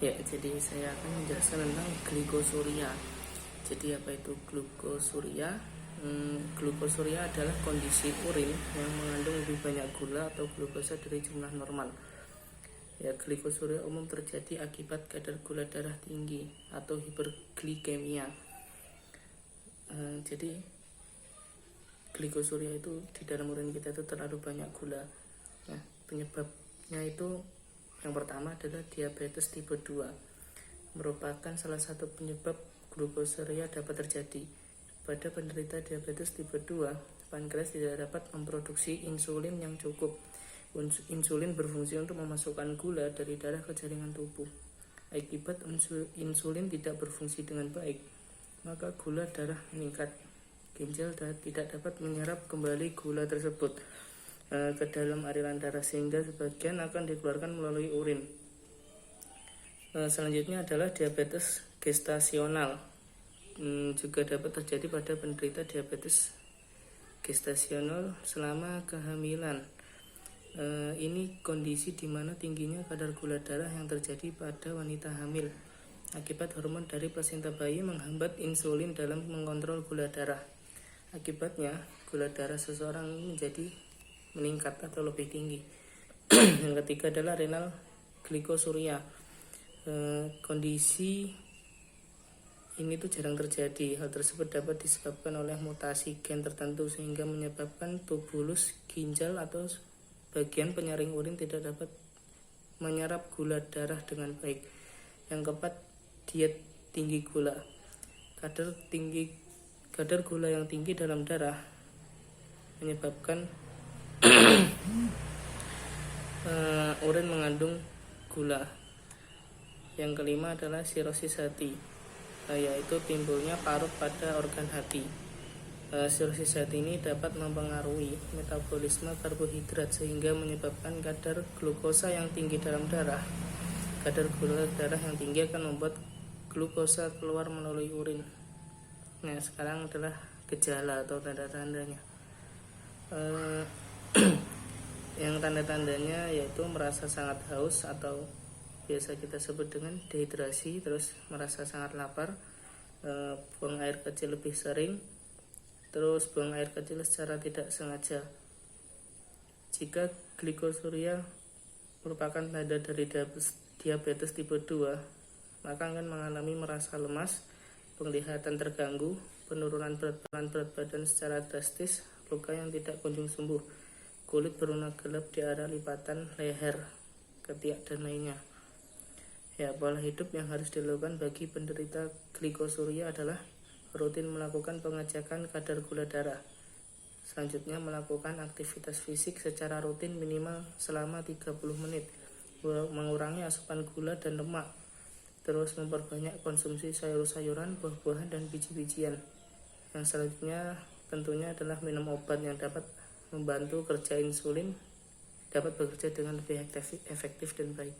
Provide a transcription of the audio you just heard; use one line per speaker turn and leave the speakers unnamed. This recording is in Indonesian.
Ya, jadi saya akan menjelaskan tentang glikosuria. Jadi apa itu glikosuria? Glikosuria adalah kondisi urin yang mengandung lebih banyak gula atau glukosa dari jumlah normal. Ya, glikosuria umum terjadi akibat kadar gula darah tinggi atau hiperglikemia. Jadi glikosuria itu di dalam urin kita itu terlalu banyak gula. Nah, penyebabnya itu yang pertama adalah diabetes tipe 2, merupakan salah satu penyebab glikosuria dapat terjadi. Pada penderita diabetes tipe 2, pankreas tidak dapat memproduksi insulin yang cukup. Insulin berfungsi untuk memasukkan gula dari darah ke jaringan tubuh. Akibat insulin tidak berfungsi dengan baik, maka gula darah meningkat. Ginjal tidak dapat menyerap kembali gula tersebut ke dalam aliran darah, sehingga sebagian akan dikeluarkan melalui urin. Selanjutnya adalah diabetes gestasional. Juga dapat terjadi pada penderita diabetes gestasional selama kehamilan. Ini kondisi di mana tingginya kadar gula darah yang terjadi pada wanita hamil akibat hormon dari plasenta bayi menghambat insulin dalam mengontrol gula darah. Akibatnya gula darah seseorang menjadi meningkat atau lebih tinggi. Yang ketiga adalah renal glikosuria. Kondisi ini tuh jarang terjadi. Hal tersebut dapat disebabkan oleh mutasi gen tertentu sehingga menyebabkan tubulus ginjal atau bagian penyaring urin tidak dapat menyerap gula darah dengan baik. Yang keempat, diet tinggi gula. Kadar gula yang tinggi dalam darah menyebabkan urin mengandung gula. Yang kelima adalah sirosis hati, yaitu timbulnya parut pada organ hati. Sirosis hati ini dapat mempengaruhi metabolisme karbohidrat sehingga menyebabkan kadar glukosa yang tinggi dalam darah. Kadar gula darah yang tinggi akan membuat glukosa keluar melalui urin. Nah, sekarang adalah gejala atau tanda-tandanya. Yang tanda-tandanya yaitu merasa sangat haus atau biasa kita sebut dengan dehidrasi, terus merasa sangat lapar, buang air kecil lebih sering, terus buang air kecil secara tidak sengaja. Jika glikosuria merupakan tanda dari diabetes tipe 2, maka akan mengalami merasa lemas, penglihatan terganggu, penurunan berat badan secara drastis, luka yang tidak kunjung sembuh, kulit berwarna gelap di area lipatan leher, ketiak, dan lainnya. Ya, pola hidup yang harus dilakukan bagi penderita glikosuria adalah rutin melakukan pengecekan kadar gula darah. Selanjutnya, melakukan aktivitas fisik secara rutin minimal selama 30 menit, mengurangi asupan gula dan lemak, terus memperbanyak konsumsi sayur-sayuran, buah-buahan, dan biji-bijian. Yang selanjutnya tentunya adalah minum obat yang dapat membantu kerja insulin dapat bekerja dengan lebih efektif dan baik.